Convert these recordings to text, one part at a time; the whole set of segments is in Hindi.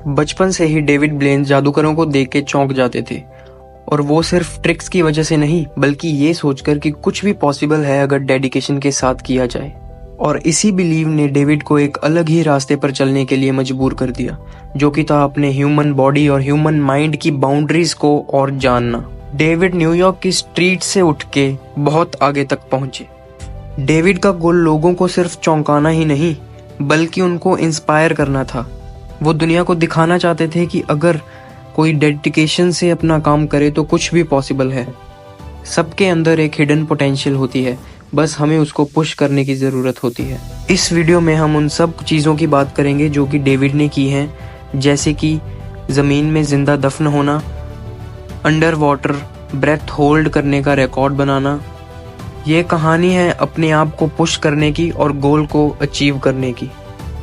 बचपन से ही डेविड ब्लेन जादूगरों को देख के चौंक जाते थे, और वो सिर्फ ट्रिक्स की वजह से नहीं बल्कि ये सोचकर कि कुछ भी पॉसिबल है अगर डेडिकेशन के साथ किया जाए। और इसी बिलीव ने डेविड को एक अलग ही रास्ते पर चलने के लिए मजबूर कर दिया, जो कि था अपने ह्यूमन बॉडी और ह्यूमन माइंड की बाउंड्रीज को और जानना। डेविड न्यूयॉर्क की स्ट्रीट से उठ के बहुत आगे तक पहुंचे। डेविड का गोल लोगों को सिर्फ चौंकाना ही नहीं बल्कि उनको इंस्पायर करना था। वो दुनिया को दिखाना चाहते थे कि अगर कोई डेडिकेशन से अपना काम करे तो कुछ भी पॉसिबल है। सबके अंदर एक हिडन पोटेंशियल होती है, बस हमें उसको पुश करने की ज़रूरत होती है। इस वीडियो में हम उन सब चीज़ों की बात करेंगे जो कि डेविड ने की हैं, जैसे कि ज़मीन में ज़िंदा दफन होना, अंडर वाटर ब्रेथ होल्ड करने का रिकॉर्ड बनाना। ये कहानी है अपने आप को पुश करने की और गोल को अचीव करने की।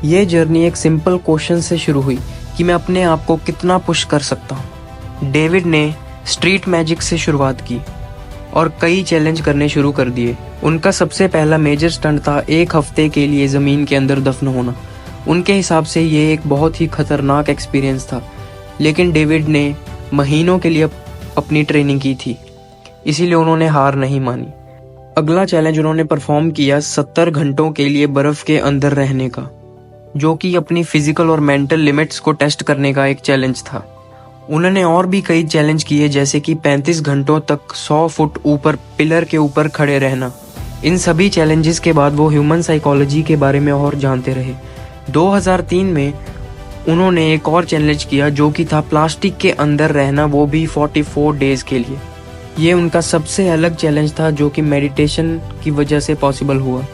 ये जर्नी एक सिंपल क्वेश्चन से शुरू हुई कि मैं अपने आप को कितना पुश कर सकता हूँ। डेविड ने स्ट्रीट मैजिक से शुरुआत की और कई चैलेंज करने शुरू कर दिए। उनका सबसे पहला मेजर स्टंट था 1 हफ्ते के लिए ज़मीन के अंदर दफन होना। उनके हिसाब से ये एक बहुत ही खतरनाक एक्सपीरियंस था, लेकिन डेविड ने महीनों के लिए अपनी ट्रेनिंग की थी, इसीलिए उन्होंने हार नहीं मानी। अगला चैलेंज उन्होंने परफॉर्म किया 70 घंटों के लिए बर्फ के अंदर रहने का, जो कि अपनी फिजिकल और मेंटल लिमिट्स को टेस्ट करने का एक चैलेंज था। उन्होंने और भी कई चैलेंज किए, जैसे कि 35 घंटों तक 100 फुट ऊपर पिलर के ऊपर खड़े रहना। इन सभी चैलेंजेस के बाद वो ह्यूमन साइकोलॉजी के बारे में और जानते रहे। 2003 में उन्होंने एक और चैलेंज किया जो कि था प्लास्टिक के अंदर रहना, वो भी 44 डेज के लिए। ये उनका सबसे अलग चैलेंज था जो कि मेडिटेशन की वजह से पॉसिबल हुआ।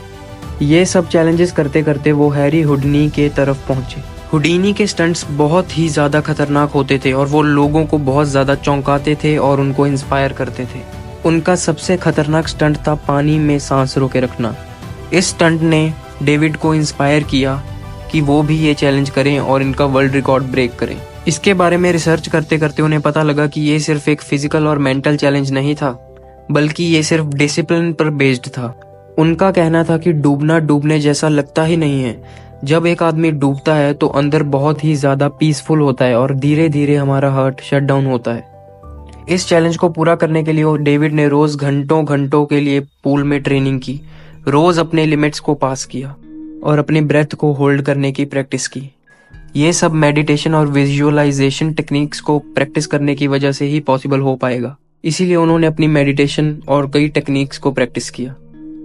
ये सब चैलेंजेस करते करते वो हैरी हुडनी के तरफ पहुंचे। हुडीनी के स्टंट्स बहुत ही ज़्यादा खतरनाक होते थे और वो लोगों को बहुत ज़्यादा चौंकाते थे और उनको इंस्पायर करते थे। उनका सबसे खतरनाक स्टंट था पानी में सांस रोके रखना। इस स्टंट ने डेविड को इंस्पायर किया कि वो भी ये चैलेंज करें और इनका वर्ल्ड रिकॉर्ड ब्रेक करें। इसके बारे में रिसर्च करते करते उन्हें पता लगा कि ये सिर्फ एक फिजिकल और मेंटल चैलेंज नहीं था, बल्कि ये सिर्फ डिसिप्लिन पर बेस्ड था। उनका कहना था कि डूबना डूबने जैसा लगता ही नहीं है। जब एक आदमी डूबता है तो अंदर बहुत ही ज्यादा पीसफुल होता है और धीरे धीरे हमारा हार्ट शट डाउन होता है। इस चैलेंज को पूरा करने के लिए डेविड ने रोज घंटों घंटों के लिए पूल में ट्रेनिंग की, रोज अपने लिमिट्स को पास किया और अपने ब्रेथ को होल्ड करने की प्रैक्टिस की। ये सब मेडिटेशन और विजुअलाइजेशन टेक्निक्स को प्रैक्टिस करने की वजह से ही पॉसिबल हो पाएगा। इसीलिए उन्होंने अपनी मेडिटेशन और कई टेक्निक्स को प्रैक्टिस किया।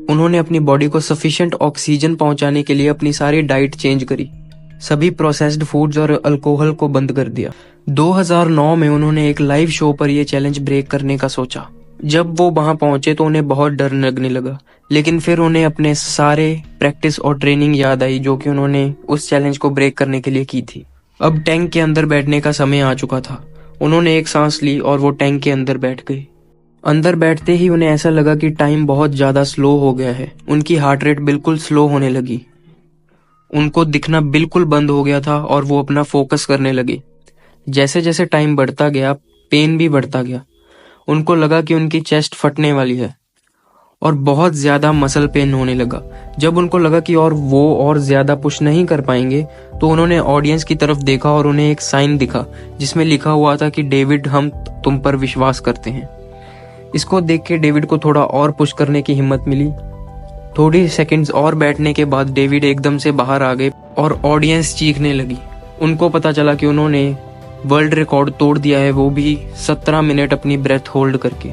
उन्होंने अपनी बॉडी को सफिशिएंट ऑक्सीजन पहुंचाने के लिए अपनी सारी डाइट चेंज करी, सभी प्रोसेस्ड फूड्स और अल्कोहल को बंद कर दिया। 2009 में उन्होंने एक लाइव शो पर यह चैलेंज ब्रेक करने का सोचा। जब वो वहां पहुंचे तो उन्हें बहुत डर लगने लगा, लेकिन फिर उन्हें अपने सारे प्रैक्टिस और ट्रेनिंग याद आई जो कि उन्होंने उस चैलेंज को ब्रेक करने के लिए की थी। अब टैंक के अंदर बैठने का समय आ चुका था। उन्होंने एक सांस ली और वो टैंक के अंदर बैठ गए। अंदर बैठते ही उन्हें ऐसा लगा कि टाइम बहुत ज्यादा स्लो हो गया है। उनकी हार्ट रेट बिल्कुल स्लो होने लगी, उनको दिखना बिल्कुल बंद हो गया था और वो अपना फोकस करने लगे। जैसे जैसे टाइम बढ़ता गया, पेन भी बढ़ता गया। उनको लगा कि उनकी चेस्ट फटने वाली है और बहुत ज्यादा मसल पेन होने लगा। जब उनको लगा कि वो और ज्यादा पुश नहीं कर पाएंगे तो उन्होंने ऑडियंस की तरफ देखा और उन्हें एक साइन दिखा जिसमें लिखा हुआ था कि डेविड, हम तुम पर विश्वास करते हैं। इसको देख के डेविड को थोड़ा और पुश करने की हिम्मत मिली। थोड़ी सेकंड्स और बैठने के बाद डेविड एकदम से बाहर आ गए और ऑडियंस चीखने लगी। उनको पता चला कि उन्होंने वर्ल्ड रिकॉर्ड तोड़ दिया है, वो भी 17 मिनट अपनी ब्रेथ होल्ड करके।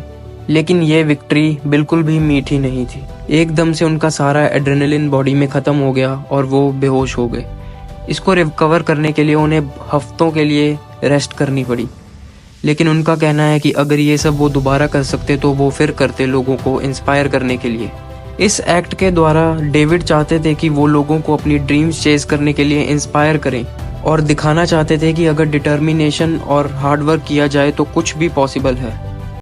लेकिन ये विक्ट्री बिल्कुल भी मीठी नहीं थी। एकदम से उनका सारा एड्रेनलिन बॉडी में खत्म हो गया और वो बेहोश हो गए। इसको रिकवर करने के लिए उन्हें हफ्तों के लिए रेस्ट करनी पड़ी, लेकिन उनका कहना है कि अगर ये सब वो दोबारा कर सकते तो वो फिर करते, लोगों को इंस्पायर करने के लिए। इस एक्ट के द्वारा डेविड चाहते थे कि वो लोगों को अपनी ड्रीम्स चेज करने के लिए इंस्पायर करें और दिखाना चाहते थे कि अगर डिटर्मिनेशन और हार्डवर्क किया जाए तो कुछ भी पॉसिबल है।